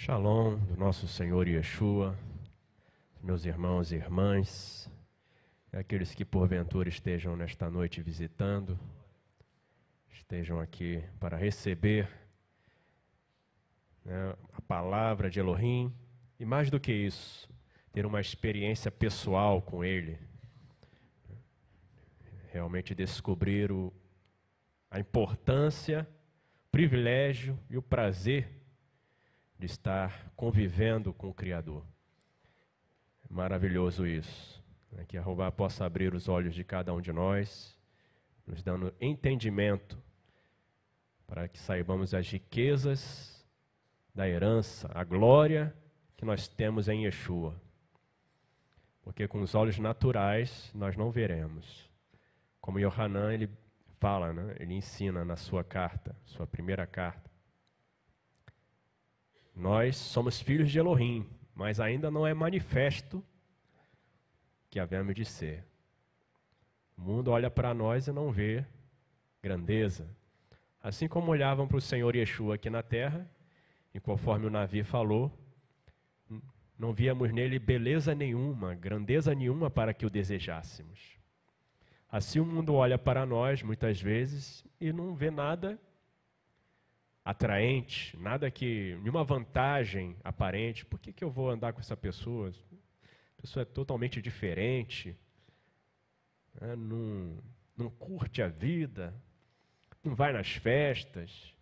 Shalom do nosso Senhor Yeshua, meus irmãos e irmãs, aqueles que porventura estejam nesta noite visitando, estejam aqui para receber a palavra de Elohim e mais do que isso, ter uma experiência pessoal com Ele, realmente descobrir a importância, o privilégio e o prazer de estar convivendo com o Criador. Maravilhoso isso. Que a Jeová possa abrir os olhos de cada um de nós, nos dando entendimento para que saibamos as riquezas da herança, a glória que nós temos em Yeshua. Porque com os olhos naturais nós não veremos. Como Yohanan, ele fala, ele ensina na sua carta, sua primeira carta. Nós somos filhos de Elohim, mas ainda não é manifesto que havemos de ser. O mundo olha para nós e não vê grandeza. Assim como olhavam para o Senhor Yeshua aqui na terra, e conforme o Navi falou, não víamos nele beleza nenhuma, grandeza nenhuma para que o desejássemos. Assim o mundo olha para nós, muitas vezes, e não vê nada atraente, nenhuma vantagem aparente. Por que eu vou andar com essa pessoa? A pessoa é totalmente diferente, não curte a vida, não vai nas festas,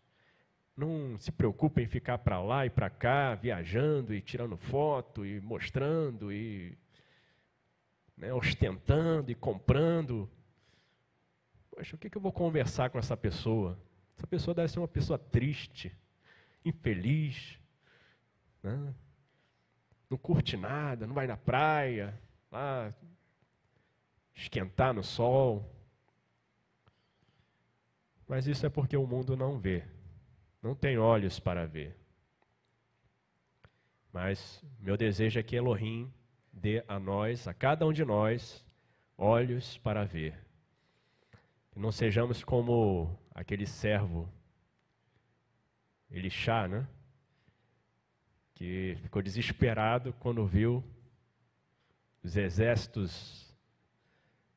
não se preocupa em ficar para lá e para cá, viajando e tirando foto e mostrando e ostentando e comprando. Poxa, o que eu vou conversar com essa pessoa? Essa pessoa deve ser uma pessoa triste, infeliz, não curte nada, não vai na praia, lá esquentar no sol. Mas isso é porque o mundo não vê, não tem olhos para ver. Mas meu desejo é que Elohim dê a nós, a cada um de nós, olhos para ver. Que não sejamos como aquele servo Elixá, que ficou desesperado quando viu os exércitos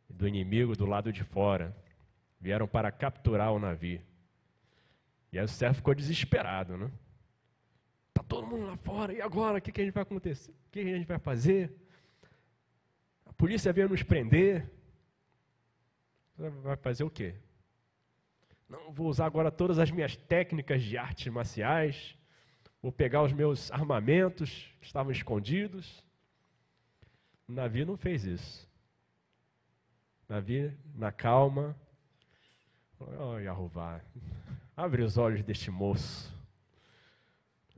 do inimigo do lado de fora. Vieram para capturar o navio. E aí o servo ficou desesperado, Está todo mundo lá fora, e agora? O que a gente vai acontecer? O que a gente vai fazer? A polícia veio nos prender. Vai fazer o quê? Não, vou usar agora todas as minhas técnicas de artes marciais, vou pegar os meus armamentos que estavam escondidos. O navio não fez isso. O navio, na calma, Yahová, abre os olhos deste moço,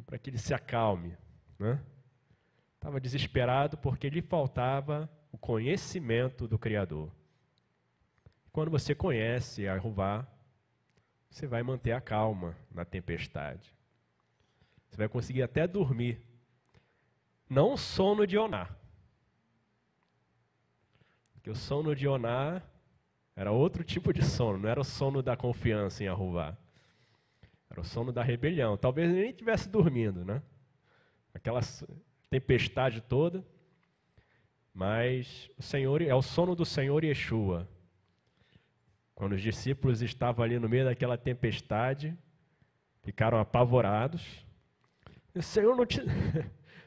para que ele se acalme. Estava desesperado porque lhe faltava o conhecimento do Criador. Quando você conhece a Jeová, você vai manter a calma na tempestade. Você vai conseguir até dormir. Não o sono de Oná. Porque o sono de Oná era outro tipo de sono, não era o sono da confiança em Jeová. Era o sono da rebelião. Talvez ele nem estivesse dormindo, Aquela tempestade toda. Mas o Senhor é o sono do Senhor Yeshua. Quando os discípulos estavam ali no meio daquela tempestade, ficaram apavorados. Senhor,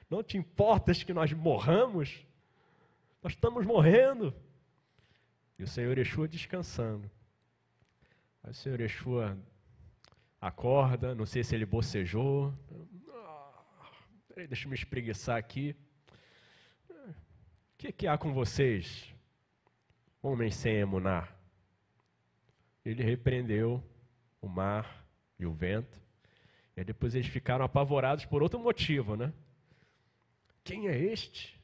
não te importas que nós morramos? Nós estamos morrendo. E o Senhor Yeshua descansando. Aí o Senhor Yeshua acorda, não sei se ele bocejou. Deixa eu me espreguiçar aqui. O que há com vocês, homens sem emuná? Ele repreendeu o mar e o vento. E depois eles ficaram apavorados por outro motivo, Quem é este?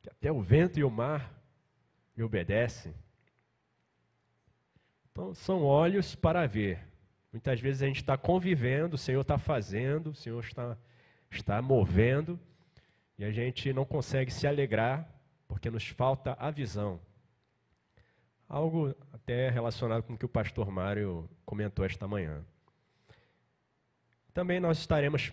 Que até o vento e o mar lhe obedecem. Então, são olhos para ver. Muitas vezes a gente está convivendo, o Senhor está fazendo, o Senhor está movendo, e a gente não consegue se alegrar, porque nos falta a visão. Algo até relacionado com o que o pastor Mário comentou esta manhã. Também nós estaremos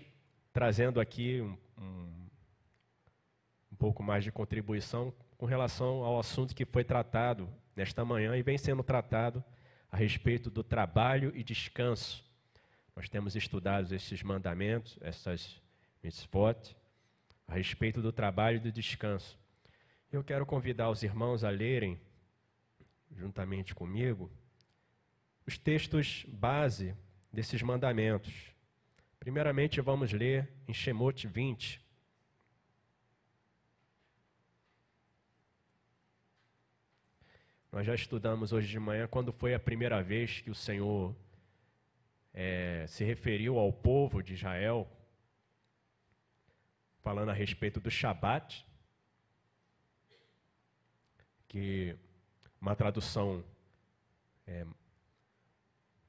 trazendo aqui um pouco mais de contribuição com relação ao assunto que foi tratado nesta manhã e vem sendo tratado a respeito do trabalho e descanso. Nós temos estudado esses mandamentos, essas mitzvot, a respeito do trabalho e do descanso. Eu quero convidar os irmãos a lerem, juntamente comigo, os textos base desses mandamentos. Primeiramente, vamos ler em Shemot 20. Nós já estudamos hoje de manhã quando foi a primeira vez que o Senhor se referiu ao povo de Israel, falando a respeito do Shabat, que uma tradução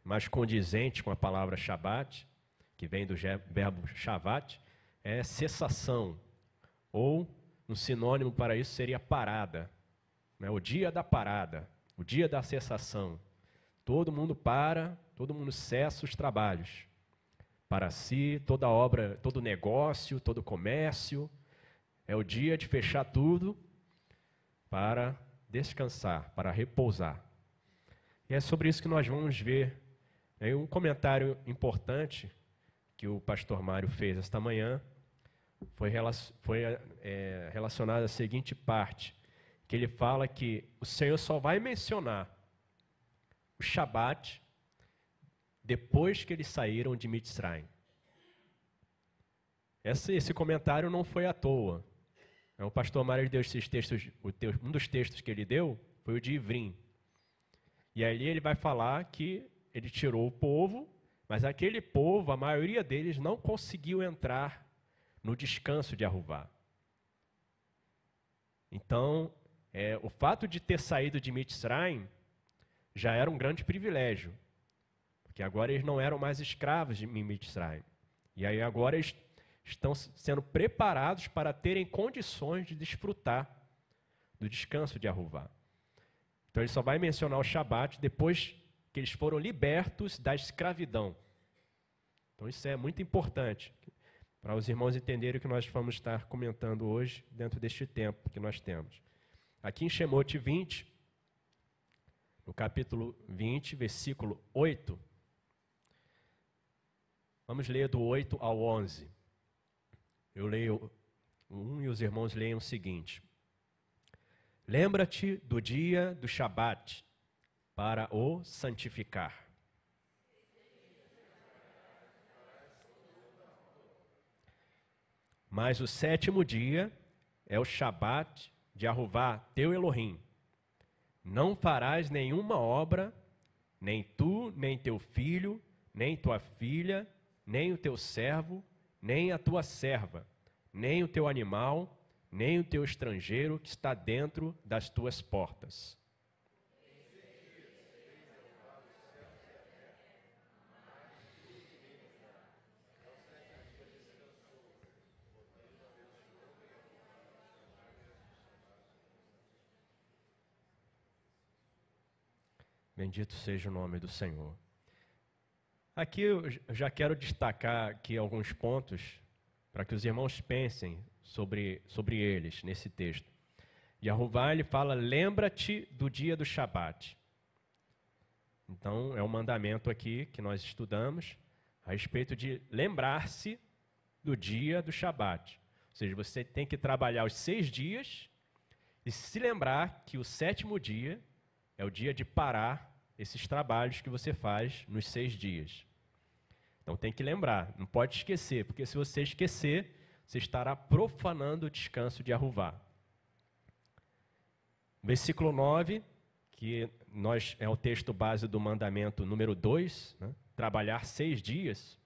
mais condizente com a palavra Shabat, que vem do verbo Shavat, é cessação, ou um sinônimo para isso seria parada, né? O dia da parada, o dia da cessação. Todo mundo para, todo mundo cessa os trabalhos. Para si, toda obra, todo negócio, todo comércio, é o dia de fechar tudo para descansar, para repousar. E é sobre isso que nós vamos ver. Um comentário importante que o pastor Mário fez esta manhã foi relacionado à seguinte parte, que ele fala que o Senhor só vai mencionar o Shabat depois que eles saíram de Mitzrayim. Esse comentário não foi à toa. O pastor Mário deu esses textos, um dos textos que ele deu foi o de Ivrim. E ali ele vai falar que ele tirou o povo, mas aquele povo, a maioria deles, não conseguiu entrar no descanso de Aruvá. Então, o fato de ter saído de Mitzrayim já era um grande privilégio, porque agora eles não eram mais escravos de Mitzrayim. E aí agora eles estão sendo preparados para terem condições de desfrutar do descanso de Aruvá. Então ele só vai mencionar o Shabat depois que eles foram libertos da escravidão. Então isso é muito importante para os irmãos entenderem o que nós vamos estar comentando hoje dentro deste tempo que nós temos. Aqui em Shemot 20, no capítulo 20, versículo 8, vamos ler do 8 ao 11. Eu leio 1 e os irmãos leem o seguinte: Lembra-te do dia do Shabat para o santificar. Mas o sétimo dia é o Shabat de Aruvá, teu Elohim. Não farás nenhuma obra, nem tu, nem teu filho, nem tua filha, nem o teu servo, nem a tua serva, nem o teu animal, nem o teu estrangeiro que está dentro das tuas portas. Bendito seja o nome do Senhor. Aqui eu já quero destacar aqui alguns pontos para que os irmãos pensem sobre eles nesse texto. E Aruvá, ele fala, lembra-te do dia do Shabat. Então, é um mandamento aqui que nós estudamos a respeito de lembrar-se do dia do Shabat. Ou seja, você tem que trabalhar os 6 dias e se lembrar que o 7º dia é o dia de parar esses trabalhos que você faz nos 6 dias. Então tem que lembrar, não pode esquecer, porque se você esquecer, você estará profanando o descanso de Aruvá. Versículo 9, que é o texto base do mandamento número 2, né? Trabalhar 6 dias.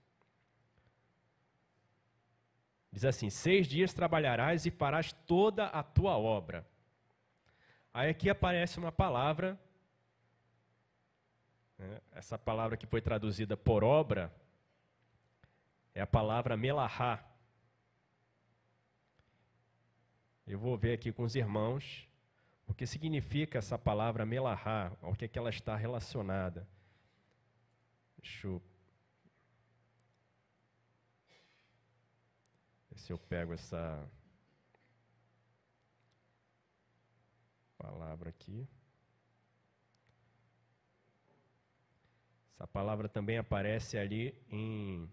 Diz assim, 6 dias trabalharás e farás toda a tua obra. Aí aqui aparece uma palavra, né? Essa palavra que foi traduzida por obra, é a palavra melahá. Eu vou ver aqui com os irmãos o que significa essa palavra melahá, ao que ela está relacionada. Deixa eu... Ver se eu pego essa palavra aqui. Essa palavra também aparece ali em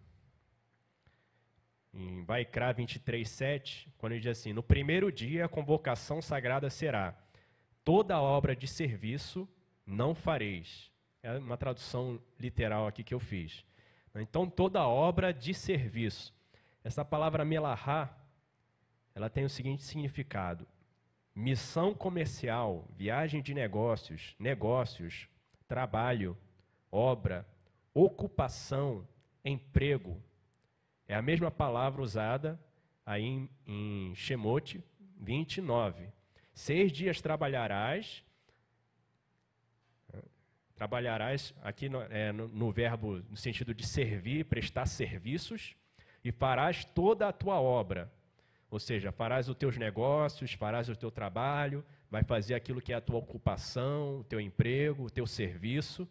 Vaikra 23:7, quando ele diz assim: no primeiro dia a convocação sagrada será: toda obra de serviço não fareis. É uma tradução literal aqui que eu fiz. Então, toda obra de serviço. Essa palavra melahá, ela tem o seguinte significado: missão comercial, viagem de negócios, trabalho, obra, ocupação, emprego. É a mesma palavra usada aí em Shemot 29. 6 dias trabalharás aqui no verbo, no sentido de servir, prestar serviços, e farás toda a tua obra. Ou seja, farás os teus negócios, farás o teu trabalho, vai fazer aquilo que é a tua ocupação, o teu emprego, o teu serviço,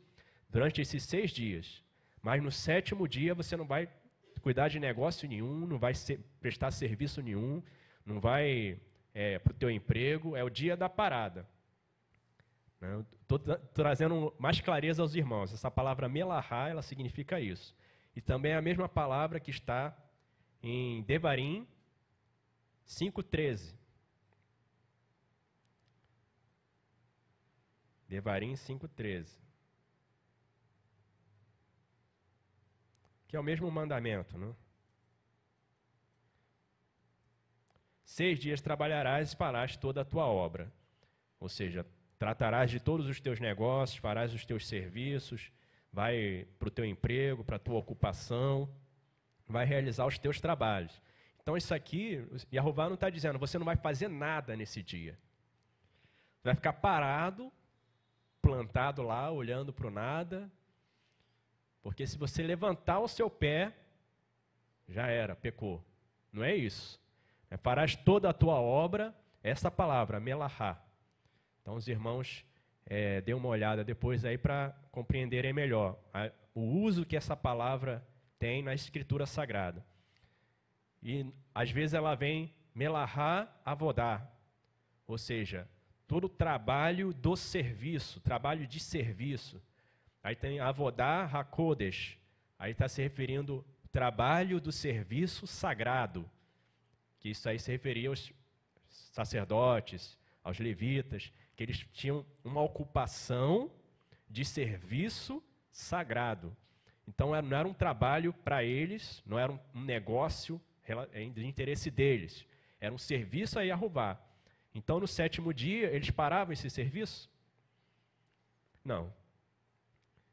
durante esses 6 dias. Mas no 7º dia você não vai cuidar de negócio nenhum, não vai prestar serviço nenhum, não vai para o teu emprego, é o dia da parada. Estou trazendo mais clareza aos irmãos. Essa palavra melahá, ela significa isso. E também é a mesma palavra que está em Devarim 5:13. Devarim 5:13. Que é o mesmo mandamento, né? 6 dias trabalharás e farás toda a tua obra. Ou seja, tratarás de todos os teus negócios, farás os teus serviços, vai para o teu emprego, para a tua ocupação, vai realizar os teus trabalhos. Então isso aqui, Yahová não está dizendo, você não vai fazer nada nesse dia. Você vai ficar parado, plantado lá, olhando para o nada, porque se você levantar o seu pé, já era, pecou. Não é isso. Farás toda a tua obra, essa palavra, melahá. Então os irmãos dêem uma olhada depois aí para compreenderem melhor o uso que essa palavra tem na Escritura Sagrada. E às vezes ela vem melahá avodá, ou seja, todo o trabalho do serviço, trabalho de serviço. Aí tem avodá hakodesh, aí está se referindo ao trabalho do serviço sagrado, que isso aí se referia aos sacerdotes, aos levitas, que eles tinham uma ocupação de serviço sagrado. Então não era um trabalho para eles, não era um negócio de interesse deles, era um serviço a Yahová. Então no 7º dia eles paravam esse serviço? Não.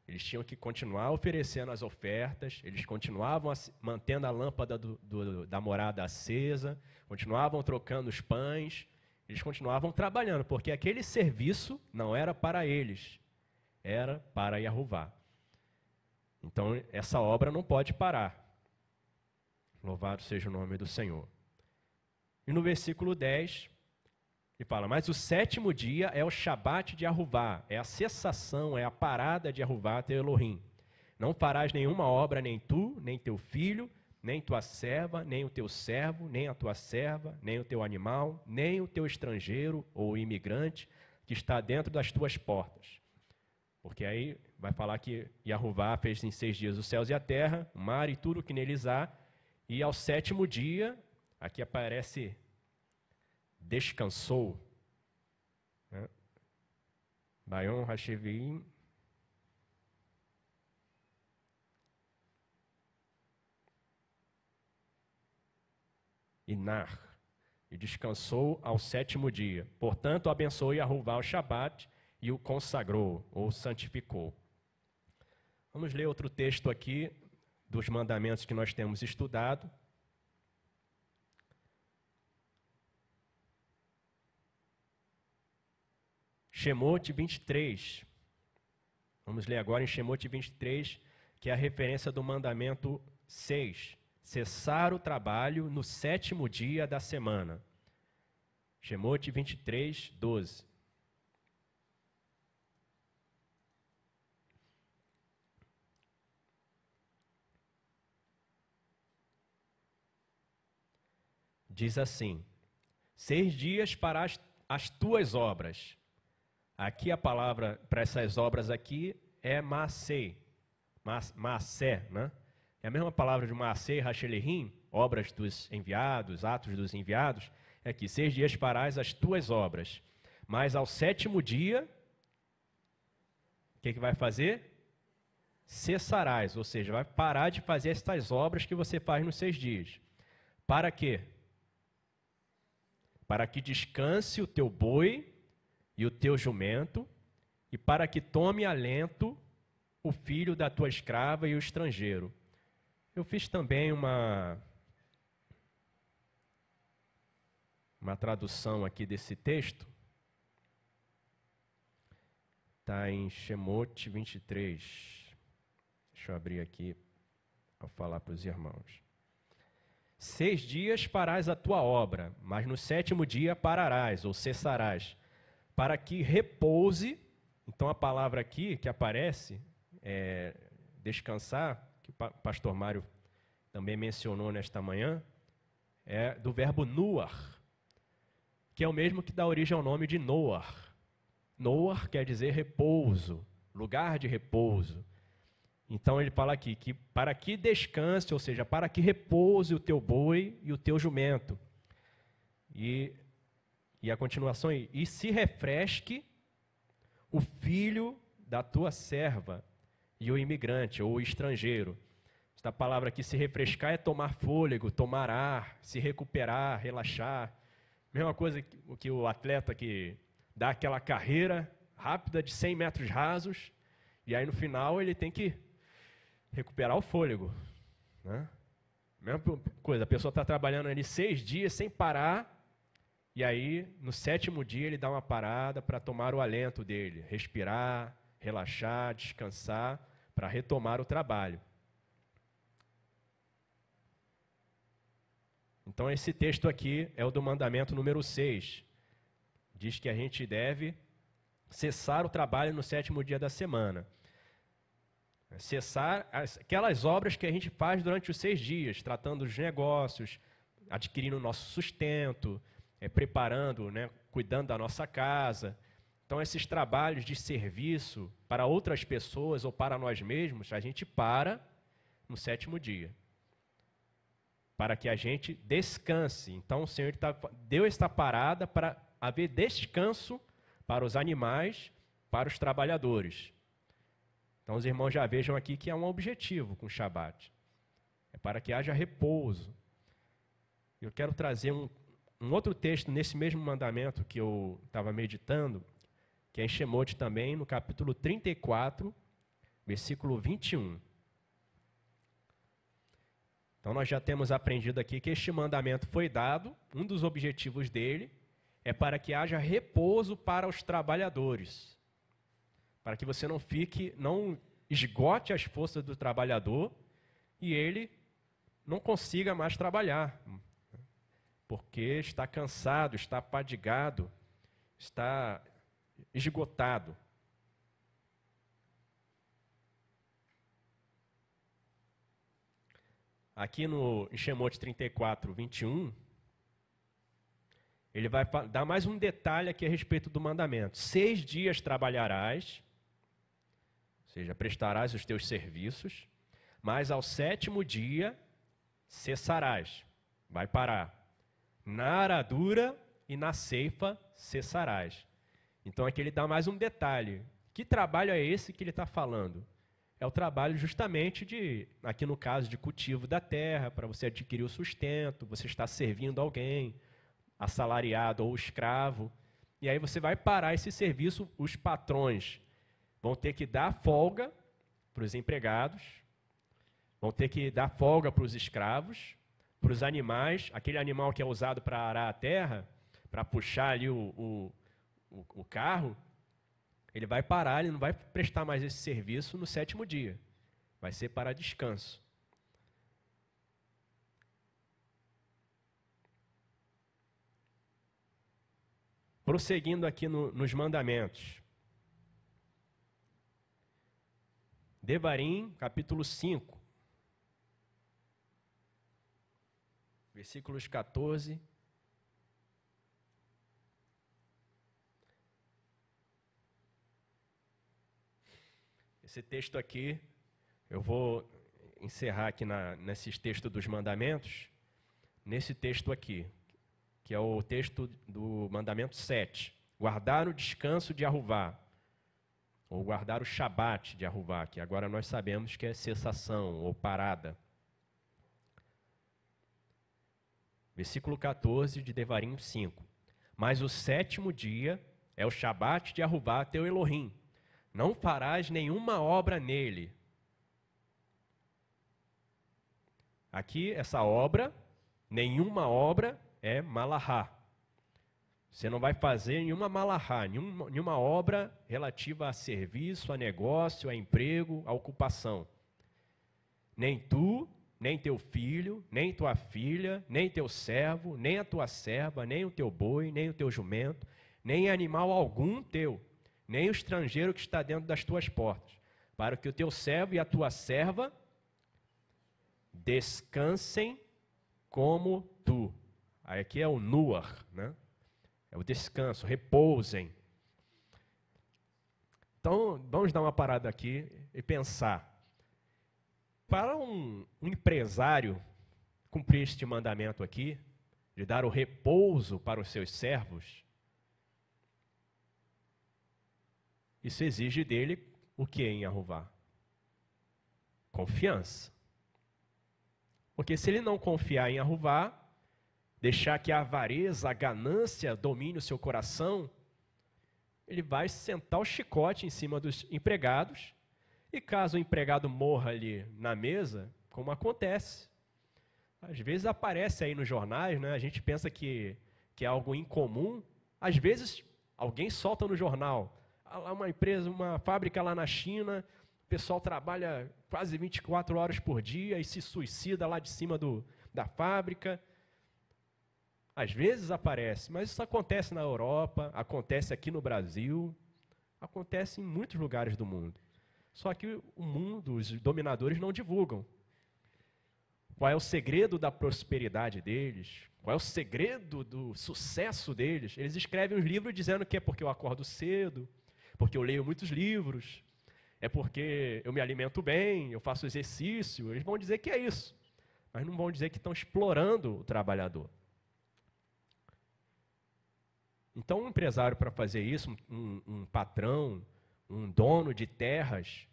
Eles tinham que continuar oferecendo as ofertas, eles continuavam mantendo a lâmpada da morada acesa, continuavam trocando os pães, eles continuavam trabalhando, porque aquele serviço não era para eles, era para Yahová. Então, essa obra não pode parar. Louvado seja o nome do Senhor. E no versículo 10, ele fala, mas o 7º dia é o Shabat de Yahová, é a cessação, é a parada de Yahová teu Elohim. Não farás nenhuma obra, nem tu, nem teu filho, nem tua serva, nem o teu servo, nem a tua serva, nem o teu animal, nem o teu estrangeiro ou imigrante que está dentro das tuas portas. Porque aí vai falar que Yahová fez em 6 dias os céus e a terra, o mar e tudo que neles há, e ao 7º dia, aqui aparece descansou. Bayon Hashevim. Inar. E descansou ao 7º dia. Portanto, abençoou Yahová o Shabat e o consagrou, ou santificou. Vamos ler outro texto aqui, dos mandamentos que nós temos estudado. Shemot 23. Vamos ler agora em Shemot 23, que é a referência do mandamento 6. Cessar o trabalho no 7º dia da semana. Shemot 23, 12. diz assim: 6 dias para as tuas obras. Aqui a palavra para essas obras aqui é maaseh, né? É a mesma palavra de maaseh, hashelerim, obras dos enviados, atos dos enviados. É aqui, 6 dias farás as tuas obras. Mas ao 7º dia, o que vai fazer? Cessarás, ou seja, vai parar de fazer estas obras que você faz nos 6 dias. Para quê? Para que descanse o teu boi e o teu jumento, e para que tome alento o filho da tua escrava e o estrangeiro. Eu fiz também uma tradução aqui desse texto. Está em Shemot 23. Deixa eu abrir aqui para falar para os irmãos. 6 dias farás a tua obra, mas no 7º dia pararás, ou cessarás, para que repouse. Então a palavra aqui que aparece, descansar, que o pastor Mário também mencionou nesta manhã, é do verbo nuar, que é o mesmo que dá origem ao nome de Noar. Noar quer dizer repouso, lugar de repouso. Então ele fala aqui que para que descanse, ou seja, para que repouse o teu boi e o teu jumento. E a continuação aí, e se refresque o filho da tua serva e o imigrante ou o estrangeiro. Esta palavra aqui, se refrescar, é tomar fôlego, tomar ar, se recuperar, relaxar. Mesma coisa que o atleta que dá aquela carreira rápida de 100 metros rasos, e aí no final ele tem que recuperar o fôlego, né? Mesma coisa, a pessoa está trabalhando ali 6 dias sem parar, e aí no 7º dia ele dá uma parada para tomar o alento dele, respirar, relaxar, descansar, para retomar o trabalho. Então esse texto aqui é o do mandamento número 6. Diz que a gente deve cessar o trabalho no 7º dia da semana. Cessar aquelas obras que a gente faz durante os 6 dias, tratando dos negócios, adquirindo o nosso sustento, preparando, né, cuidando da nossa casa. Então, esses trabalhos de serviço para outras pessoas ou para nós mesmos, a gente para no 7º dia, para que a gente descanse. Então, o Senhor deu esta parada para haver descanso para os animais, para os trabalhadores. Então, os irmãos já vejam aqui que é um objetivo com o Shabat. É para que haja repouso. Eu quero trazer um outro texto nesse mesmo mandamento que eu estava meditando, que é em Shemot também, no capítulo 34, versículo 21. Então, nós já temos aprendido aqui que este mandamento foi dado, um dos objetivos dele é para que haja repouso para os trabalhadores. Para que você não esgote as forças do trabalhador e ele não consiga mais trabalhar, porque está cansado, está fadigado, está esgotado. Aqui no Shemot 34, 21, ele vai dar mais um detalhe aqui a respeito do mandamento. 6 dias trabalharás, ou seja, prestarás os teus serviços, mas ao 7º dia cessarás, vai parar. Na aradura e na ceifa cessarás. Então aqui ele dá mais um detalhe. Que trabalho é esse que ele está falando? É o trabalho justamente aqui no caso de cultivo da terra, para você adquirir o sustento, você está servindo alguém, assalariado ou escravo, e aí você vai parar esse serviço, os patrões vão ter que dar folga para os empregados, vão ter que dar folga para os escravos, para os animais, aquele animal que é usado para arar a terra, para puxar ali o carro, ele vai parar, ele não vai prestar mais esse serviço no 7º dia, vai ser para descanso. Prosseguindo aqui nos mandamentos. Devarim, capítulo 5, versículos 14. Esse texto aqui, eu vou encerrar aqui nesses textos dos mandamentos, nesse texto aqui, que é o texto do mandamento 7. Guardar o descanso de Arruvá, ou guardar o Shabat de Arruvá, que agora nós sabemos que é cessação ou parada. Versículo 14 de Devarim 5. Mas o 7º dia é o Shabat de Arruvá, teu Elohim. Não farás nenhuma obra nele. Aqui, essa obra, nenhuma obra é malahá. Você não vai fazer nenhuma malahá, nenhuma obra relativa a serviço, a negócio, a emprego, a ocupação. Nem tu, nem teu filho, nem tua filha, nem teu servo, nem a tua serva, nem o teu boi, nem o teu jumento, nem animal algum teu, nem o estrangeiro que está dentro das tuas portas, para que o teu servo e a tua serva descansem como tu. Aí aqui é o nuar, né? É o descanso, repousem. Então, vamos dar uma parada aqui e pensar. Para um empresário cumprir este mandamento aqui, de dar o repouso para os seus servos, isso exige dele o que em Arruvá? Confiança. Porque se ele não confiar em Arruvá, deixar que a avareza, a ganância domine o seu coração, ele vai sentar o chicote em cima dos empregados, e caso o empregado morra ali na mesa, como acontece, às vezes aparece aí nos jornais, né? A gente pensa que é algo incomum, às vezes alguém solta no jornal, uma empresa, uma fábrica lá na China, o pessoal trabalha quase 24 horas por dia e se suicida lá de cima da fábrica. Às vezes aparece, mas isso acontece na Europa, acontece aqui no Brasil, acontece em muitos lugares do mundo. Só que o mundo, os dominadores não divulgam. Qual é o segredo da prosperidade deles? Qual é o segredo do sucesso deles? Eles escrevem uns livros dizendo que é porque eu acordo cedo, porque eu leio muitos livros, é porque eu me alimento bem, eu faço exercício. Eles vão dizer que é isso, mas não vão dizer que estão explorando o trabalhador. Então, um empresário, para fazer isso, um patrão, um dono de terras,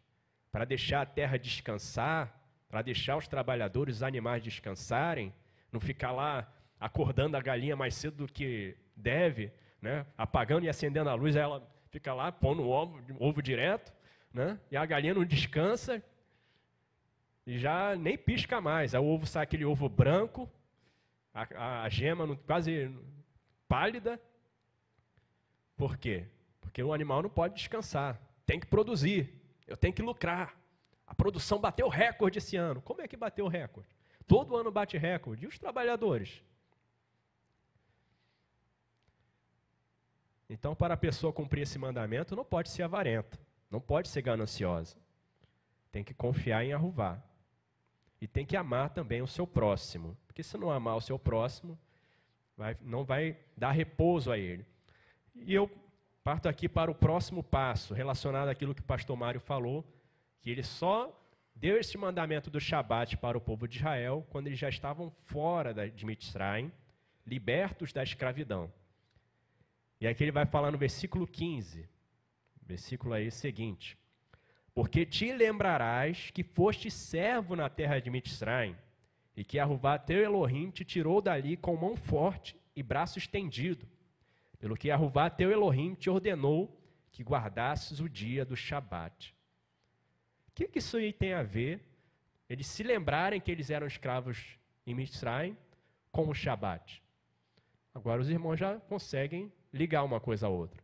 para deixar a terra descansar, para deixar os trabalhadores, os animais descansarem, não ficar lá acordando a galinha mais cedo do que deve, né? Apagando e acendendo a luz, aí ela fica lá pondo o ovo direto, né? E a galinha não descansa e já nem pisca mais. Aí o ovo sai aquele ovo branco, a gema quase pálida. Por quê? Porque o animal não pode descansar, tem que produzir, eu tenho que lucrar. A produção bateu recorde esse ano. Como é que bateu o recorde? Todo ano bate recorde. E os trabalhadores? Então, para a pessoa cumprir esse mandamento, não pode ser avarenta, não pode ser gananciosa. Tem que confiar em Arruvá. E tem que amar também o seu próximo. Porque se não amar o seu próximo, não vai dar repouso a ele. E eu parto aqui para o próximo passo, relacionado àquilo que o pastor Mário falou, que ele só deu esse mandamento do Shabat para o povo de Israel quando eles já estavam fora de Mitzrayim, libertos da escravidão. E aqui ele vai falar no versículo 15, versículo aí seguinte: porque te lembrarás que foste servo na terra de Mitzrayim, e que Arruvá teu Elohim te tirou dali com mão forte e braço estendido, pelo que Arruvá teu Elohim te ordenou que guardasses o dia do Shabat. O que isso aí tem a ver, eles se lembrarem que eles eram escravos em Mitzrayim, com o Shabat? Agora os irmãos já conseguem ligar uma coisa a outra.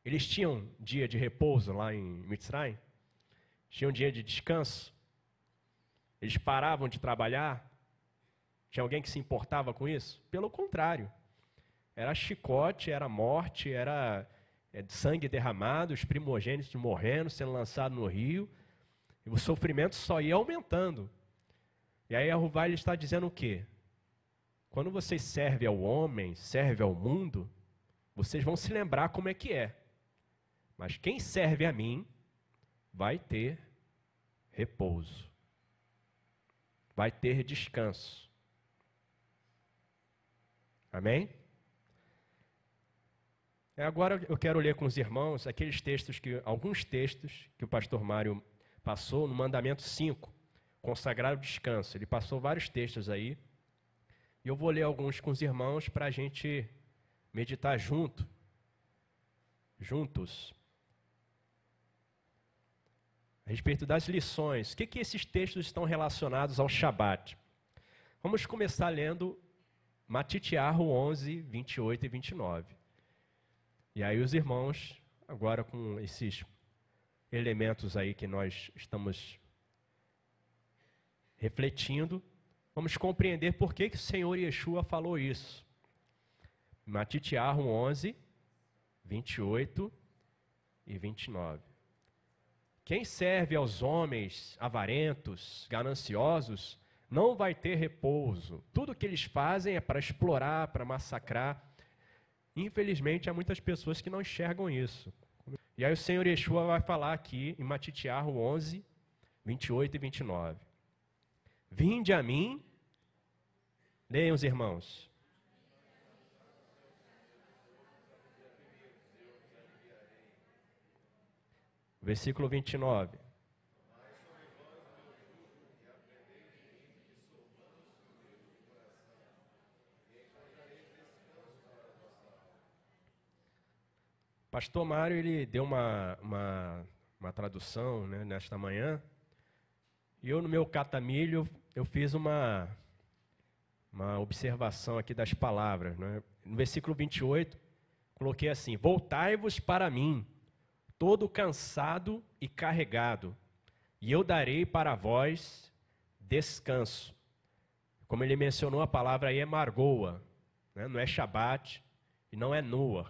Eles tinham dia de repouso lá em Mitzrayim? Tinham dia de descanso? Eles paravam de trabalhar? Tinha alguém que se importava com isso? Pelo contrário. Era chicote, era morte, era sangue derramado, os primogênitos morrendo, sendo lançados no rio. E o sofrimento só ia aumentando. E aí Arruvá está dizendo o quê? quando vocês servem ao homem, servem ao mundo, vocês vão se lembrar como é que é. Mas quem serve a mim vai ter repouso. Vai ter descanso. Amém? Agora eu quero ler com os irmãos alguns textos que o pastor Mário passou no mandamento 5, consagrar o descanso. Ele passou vários textos aí. E eu vou ler alguns com os irmãos para a gente meditar juntos. A respeito das lições. O que esses textos estão relacionados ao Shabat? Vamos começar lendo Matitiahu 11, 28 e 29. E aí os irmãos, agora com esses elementos aí que nós estamos refletindo, vamos compreender por que o Senhor Yeshua falou isso. Matitiahu 11, 28 e 29. Quem serve aos homens avarentos, gananciosos, não vai ter repouso. Tudo que eles fazem é para explorar, para massacrar. Infelizmente, há muitas pessoas que não enxergam isso. E aí o Senhor Yeshua vai falar aqui em Matitiahu 11, 28 e 29. Vinde a mim, leiam os irmãos. Versículo 29. Pastor Mário, ele deu uma tradução, né, nesta manhã, e eu no meu catamilho, eu fiz uma observação aqui das palavras, né? No versículo 28, coloquei assim: voltai-vos para mim, todo cansado e carregado, e eu darei para vós descanso. Como ele mencionou, a palavra aí é margoa, né? Não é Shabat e não é Noah.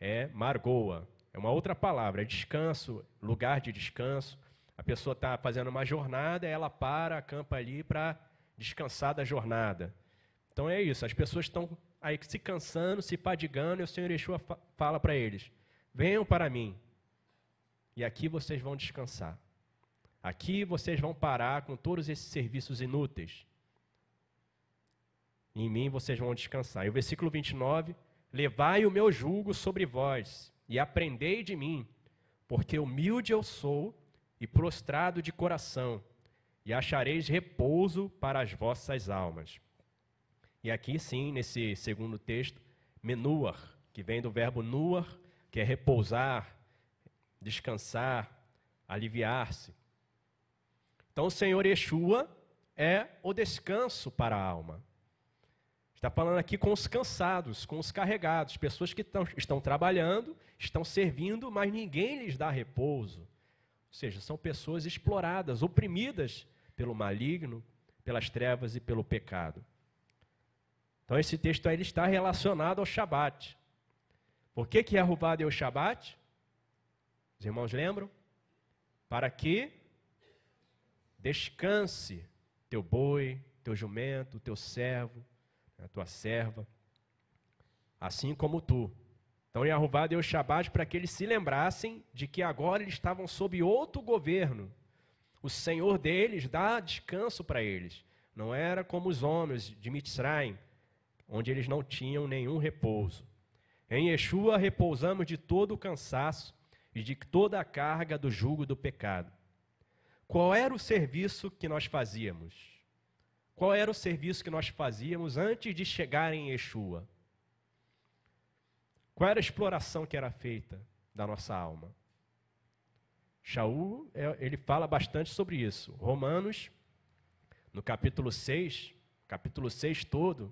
É margoa, é uma outra palavra, é descanso, lugar de descanso. A pessoa está fazendo uma jornada, ela para, acampa ali para descansar da jornada. Então é isso, as pessoas estão aí se cansando, se fadigando, e o Senhor Yeshua fala para eles: venham para mim, e aqui vocês vão descansar. Aqui vocês vão parar com todos esses serviços inúteis. Em mim vocês vão descansar. E o versículo 29... levai o meu jugo sobre vós, e aprendei de mim, porque humilde eu sou e prostrado de coração, e achareis repouso para as vossas almas. E aqui sim, nesse segundo texto, menuar, que vem do verbo nuar, que é repousar, descansar, aliviar-se. Então o Senhor Yeshua é o descanso para a alma. Está falando aqui com os cansados, com os carregados, pessoas que estão trabalhando, estão servindo, mas ninguém lhes dá repouso. Ou seja, são pessoas exploradas, oprimidas pelo maligno, pelas trevas e pelo pecado. Então esse texto aí ele está relacionado ao Shabat. Por que Yehová deu o Shabat? Os irmãos lembram? Para que descanse teu boi, teu jumento, teu servo, a tua serva, assim como tu. Então Yehová deu o Shabat para que eles se lembrassem de que agora eles estavam sob outro governo. O Senhor deles dá descanso para eles. Não era como os homens de Mitzrayim, onde eles não tinham nenhum repouso. Em Yeshua repousamos de todo o cansaço e de toda a carga do jugo do pecado. Qual era o serviço que nós fazíamos? Qual era o serviço que nós fazíamos antes de chegar em Yeshua? Qual era a exploração que era feita da nossa alma? Shaul, ele fala bastante sobre isso. Romanos, no capítulo 6 todo,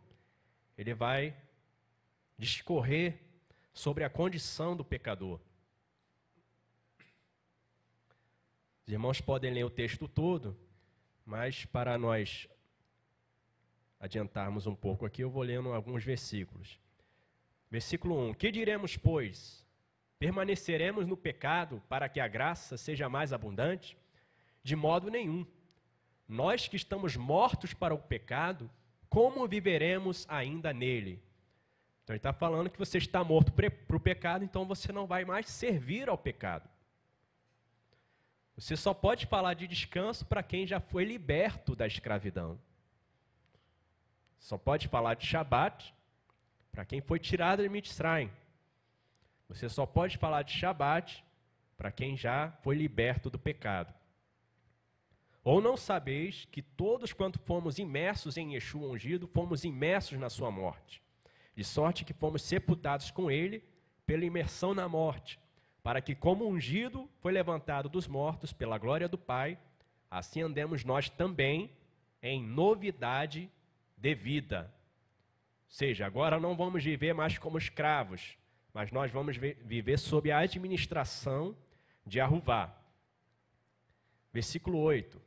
ele vai discorrer sobre a condição do pecador. Os irmãos podem ler o texto todo, mas para nós adiantarmos um pouco aqui, eu vou lendo alguns versículos. Versículo 1. Que diremos, pois? Permaneceremos no pecado para que a graça seja mais abundante? De modo nenhum. Nós que estamos mortos para o pecado, como viveremos ainda nele? Então ele está falando que você está morto para o pecado, então você não vai mais servir ao pecado. Você só pode falar de descanso para quem já foi liberto da escravidão. Só pode falar de Shabat para quem foi tirado de Mitzrayim. Você só pode falar de Shabat para quem já foi liberto do pecado. Ou não sabeis que todos quanto fomos imersos em Yeshua ungido, fomos imersos na sua morte, de sorte que fomos sepultados com ele pela imersão na morte, para que como ungido foi levantado dos mortos pela glória do Pai, assim andemos nós também em novidade de vida. Ou seja, agora não vamos viver mais como escravos, mas nós vamos viver sob a administração de Arruvá. Versículo 8.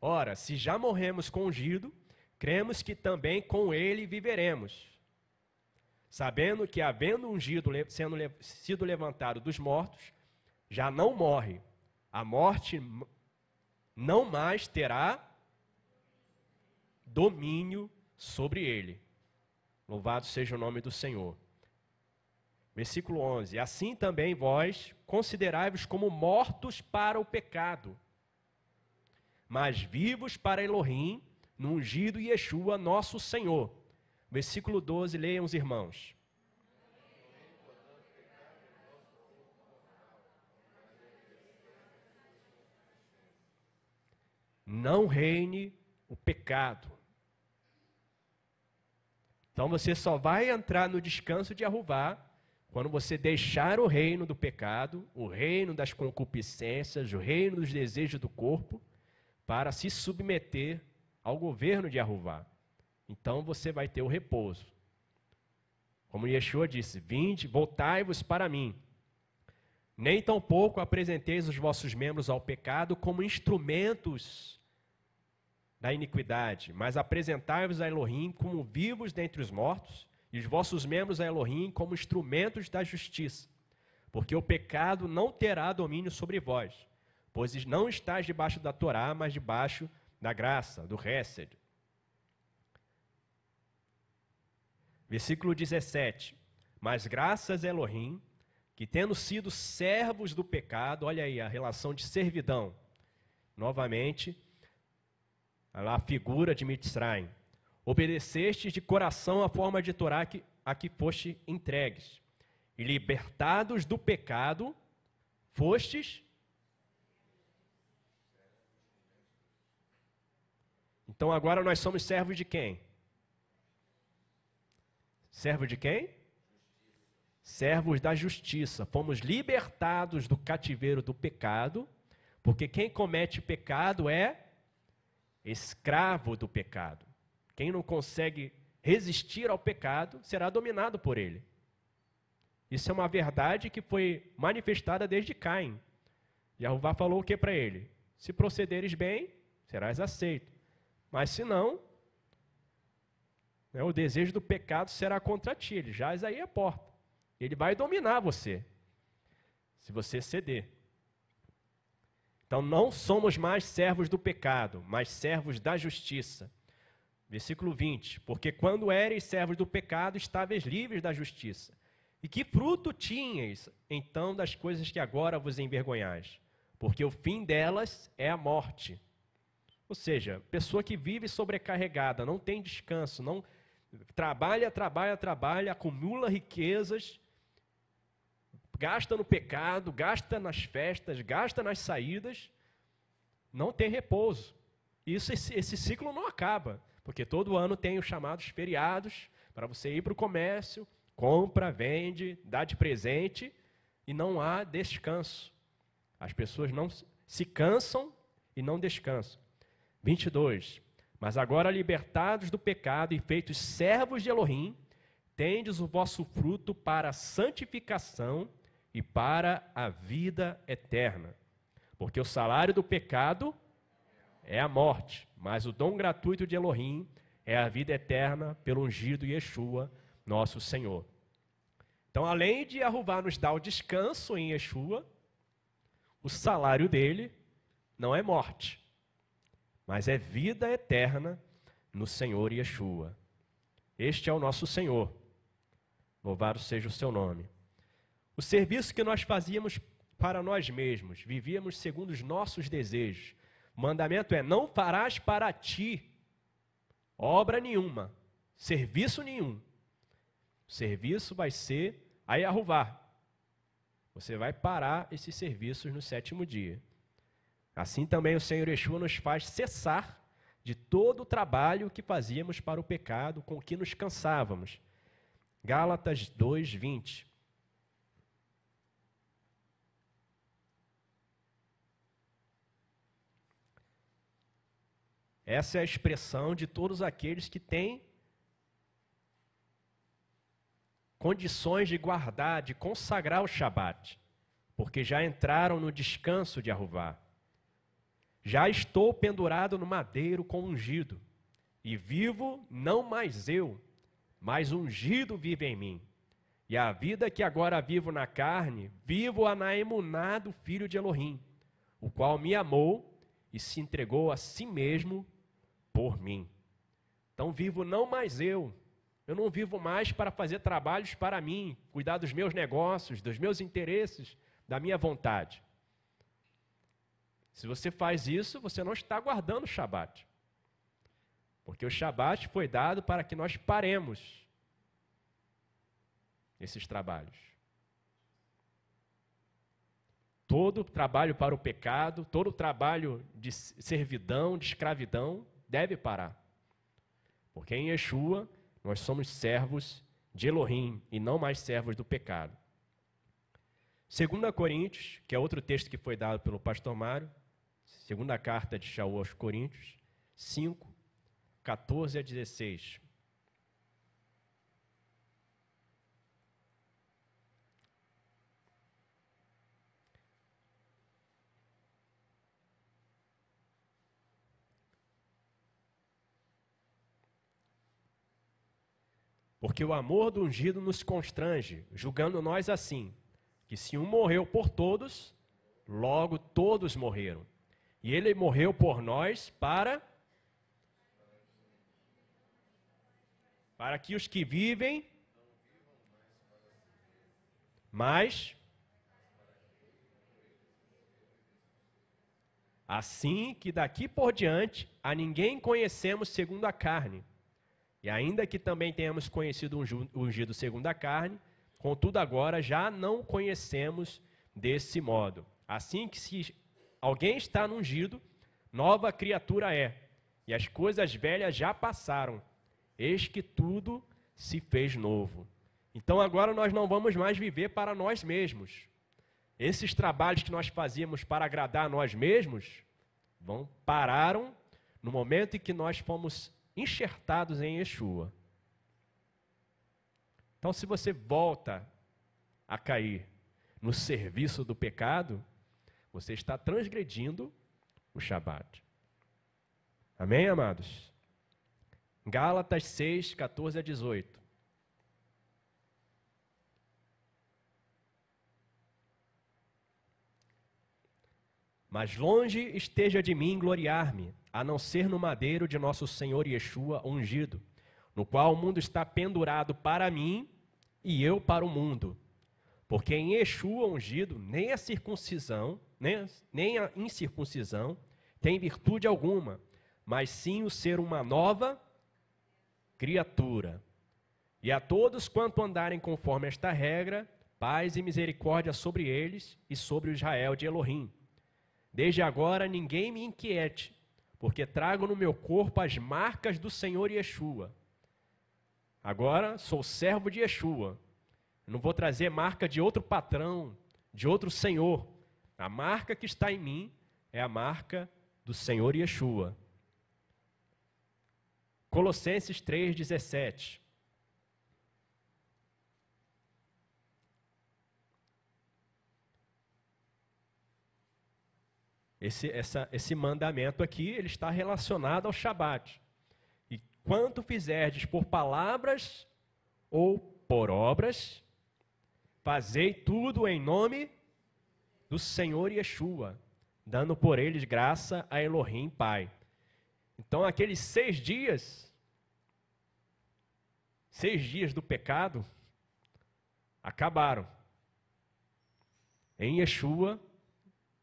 Ora, se já morremos com o ungido, cremos que também com ele viveremos, sabendo que, havendo ungido sido levantado dos mortos, já não morre. A morte não mais terá domínio sobre ele. Louvado seja o nome do Senhor. Versículo 11. Assim também vós considerai-vos como mortos para o pecado, mas vivos para Elohim, no ungido Yeshua, nosso Senhor. Versículo 12, leiam os irmãos. Não reine o pecado. Então você só vai entrar no descanso de Arruvá quando você deixar o reino do pecado, o reino das concupiscências, o reino dos desejos do corpo, para se submeter ao governo de Arruvá. Então você vai ter o repouso. Como Yeshua disse, vinde, voltai-vos para mim. Nem tampouco apresenteis os vossos membros ao pecado como instrumentos da iniquidade, mas apresentai-vos a Elohim como vivos dentre os mortos, e os vossos membros a Elohim como instrumentos da justiça. Porque o pecado não terá domínio sobre vós, pois não estáis debaixo da Torá, mas debaixo da graça, do Hesed. Versículo 17. Mas graças a Elohim, que tendo sido servos do pecado, olha aí a relação de servidão, novamente, a figura de Mitzrayim, obedecestes de coração a forma de Torá a que foste entregues, e libertados do pecado, fostes. Então agora nós somos servos de quem? Servos de quem? Servos da justiça. Fomos libertados do cativeiro do pecado, porque quem comete pecado é escravo do pecado. Quem não consegue resistir ao pecado será dominado por ele. Isso é uma verdade que foi manifestada desde Caim. Jeová falou o que para ele? Se procederes bem, serás aceito. Mas se não, o desejo do pecado será contra ti. Ele jaz aí a porta. Ele vai dominar você, se você ceder. Então não somos mais servos do pecado, mas servos da justiça. Versículo 20. Porque quando éreis servos do pecado, estáveis livres da justiça. E que fruto tinhais, então, das coisas que agora vos envergonhais? Porque o fim delas é a morte. Ou seja, pessoa que vive sobrecarregada, não tem descanso, não trabalha, acumula riquezas, gasta no pecado, gasta nas festas, gasta nas saídas, não tem repouso. Esse ciclo não acaba, porque todo ano tem os chamados feriados para você ir para o comércio, compra, vende, dá de presente e não há descanso. As pessoas não se cansam e não descansam. 22. Mas agora libertados do pecado e feitos servos de Elohim, tendes o vosso fruto para a santificação e para a vida eterna. Porque o salário do pecado é a morte, mas o dom gratuito de Elohim é a vida eterna pelo ungido Yeshua, nosso Senhor. Então, além de Arruvá nos dar o descanso em Yeshua, o salário dele não é morte, mas é vida eterna no Senhor Yeshua. Este é o nosso Senhor. Louvado seja o seu nome. O serviço que nós fazíamos para nós mesmos, vivíamos segundo os nossos desejos. O mandamento é: não farás para ti obra nenhuma, serviço nenhum. O serviço vai ser a Yahová. Você vai parar esses serviços no 7º dia. Assim também o Senhor Yeshua nos faz cessar de todo o trabalho que fazíamos para o pecado, com que nos cansávamos. Gálatas 2:20. Essa é a expressão de todos aqueles que têm condições de guardar, de consagrar o Shabat, porque já entraram no descanso de Yahová. Já estou pendurado no madeiro com ungido, e vivo não mais eu, mas ungido vive em mim. E a vida que agora vivo na carne, vivo-a na emuná do Filho de Elohim, o qual me amou e se entregou a si mesmo por mim. Então vivo não mais eu não vivo mais para fazer trabalhos para mim, cuidar dos meus negócios, dos meus interesses, da minha vontade. Se você faz isso, você não está guardando o Shabat. Porque o Shabat foi dado para que nós paremos esses trabalhos. Todo trabalho para o pecado, todo trabalho de servidão, de escravidão, deve parar. Porque em Yeshua nós somos servos de Elohim e não mais servos do pecado. 2 Coríntios, que é outro texto que foi dado pelo pastor Mário, segunda carta de Shaul aos Coríntios, 5, 14 a 16. Porque o amor do ungido nos constrange, julgando nós assim, que se um morreu por todos, logo todos morreram. E ele morreu por nós para que os que vivem, mas assim que daqui por diante a ninguém conhecemos segundo a carne. E ainda que também tenhamos conhecido o ungido segundo a carne, contudo agora já não conhecemos desse modo. Assim que se alguém está no ungido, nova criatura é, e as coisas velhas já passaram, eis que tudo se fez novo. Então agora nós não vamos mais viver para nós mesmos. Esses trabalhos que nós fazíamos para agradar a nós mesmos, pararam no momento em que nós fomos enxertados em Yeshua. Então, se você volta a cair no serviço do pecado, você está transgredindo o Shabat. Amém, amados? Gálatas 6, 14 a 18. Mas longe esteja de mim gloriar-me, a não ser no madeiro de nosso Senhor Yeshua ungido, no qual o mundo está pendurado para mim e eu para o mundo. Porque em Yeshua ungido, nem a circuncisão, nem a incircuncisão tem virtude alguma, mas sim o ser uma nova criatura. E a todos quanto andarem conforme esta regra, paz e misericórdia sobre eles e sobre o Israel de Elohim. Desde agora ninguém me inquiete, porque trago no meu corpo as marcas do Senhor Yeshua. Agora sou servo de Yeshua. Eu não vou trazer marca de outro patrão, de outro senhor. A marca que está em mim é a marca do Senhor Yeshua. Colossenses 3,17. Esse mandamento aqui, ele está relacionado ao Shabat. E quanto fizerdes por palavras ou por obras, fazei tudo em nome do Senhor Yeshua, dando por eles graça a Elohim Pai. Então, aqueles 6 dias 6 dias do pecado acabaram. Em Yeshua,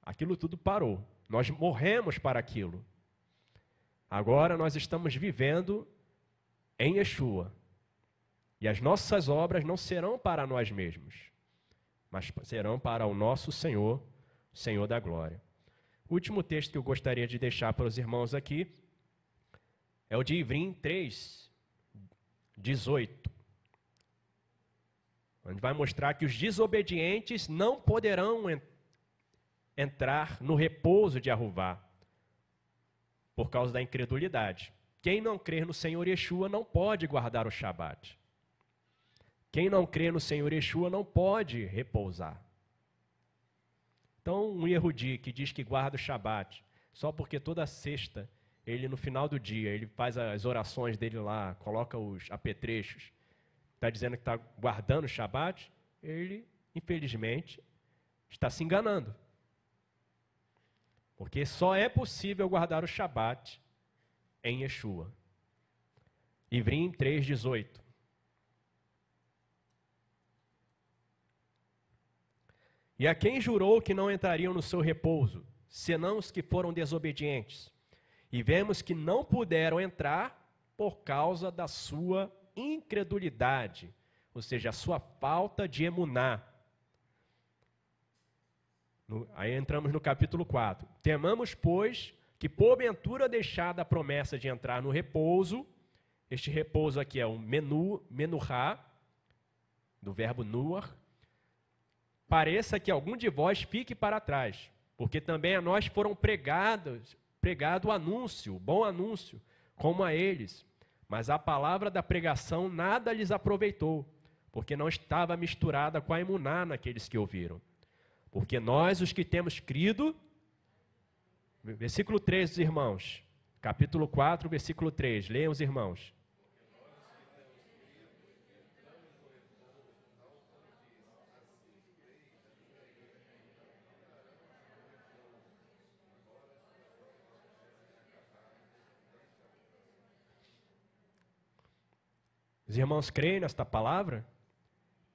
aquilo tudo parou. Nós morremos para aquilo. Agora nós estamos vivendo em Yeshua. E as nossas obras não serão para nós mesmos, mas serão para o nosso Senhor, o Senhor da glória. O último texto que eu gostaria de deixar para os irmãos aqui é o de Ivrim 3, 18. Onde vai mostrar que os desobedientes não poderão entrar no repouso de Arruvá, por causa da incredulidade. Quem não crer no Senhor Yeshua não pode guardar o Shabat. Quem não crê no Senhor Yeshua não pode repousar. Então, um Yehudi que diz que guarda o Shabat, só porque toda sexta, ele no final do dia, ele faz as orações dele lá, coloca os apetrechos, está dizendo que está guardando o Shabat, ele, infelizmente, está se enganando. Porque só é possível guardar o Shabat em Yeshua. Ivrim 3,18. E a quem jurou que não entrariam no seu repouso, senão os que foram desobedientes? E vemos que não puderam entrar por causa da sua incredulidade, ou seja, a sua falta de emuná. Aí entramos no capítulo 4. Temamos, pois, que porventura deixada a promessa de entrar no repouso, este repouso aqui é o menuhá, do verbo nuar, pareça que algum de vós fique para trás, porque também a nós foram pregado o anúncio, o bom anúncio, como a eles, mas a palavra da pregação nada lhes aproveitou, porque não estava misturada com a emuná naqueles que ouviram. Porque nós, os que temos crido, versículo 3, irmãos, capítulo 4, versículo 3, leiam os irmãos. Os irmãos creem nesta palavra?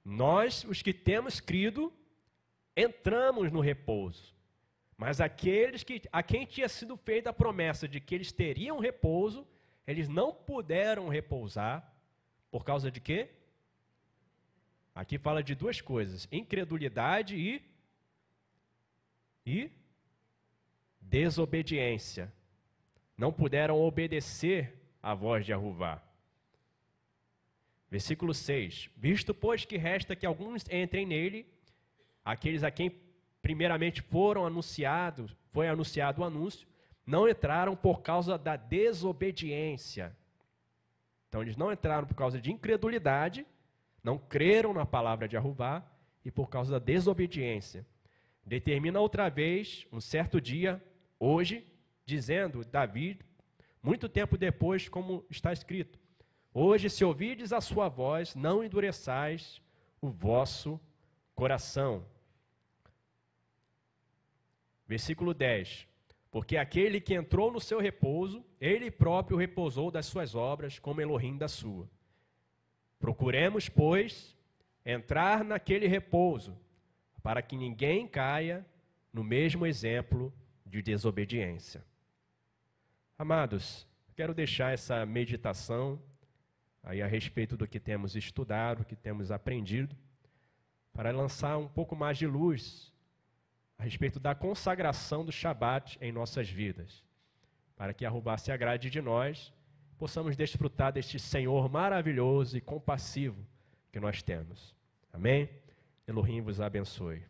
Nós, os que temos crido, entramos no repouso. Mas aqueles a quem tinha sido feita a promessa de que eles teriam repouso, eles não puderam repousar. Por causa de quê? Aqui fala de duas coisas: incredulidade e desobediência. Não puderam obedecer à voz de Arruvá. Versículo 6. Visto, pois, que resta que alguns entrem nele, aqueles a quem primeiramente foi anunciado o anúncio, não entraram por causa da desobediência. Então, eles não entraram por causa de incredulidade, não creram na palavra de Arruvá, e por causa da desobediência. Determina outra vez, um certo dia, hoje, dizendo, Davi, muito tempo depois, como está escrito: hoje, se ouvirdes a sua voz, não endureçais o vosso coração. Versículo 10. Porque aquele que entrou no seu repouso, ele próprio repousou das suas obras, como Elohim da sua. Procuremos, pois, entrar naquele repouso, para que ninguém caia no mesmo exemplo de desobediência. Amados, quero deixar essa meditação aí a respeito do que temos estudado, que temos aprendido, para lançar um pouco mais de luz a respeito da consagração do Shabat em nossas vidas, para que Arruvá se agrade de nós, possamos desfrutar deste Senhor maravilhoso e compassivo que nós temos. Amém? Elohim vos abençoe.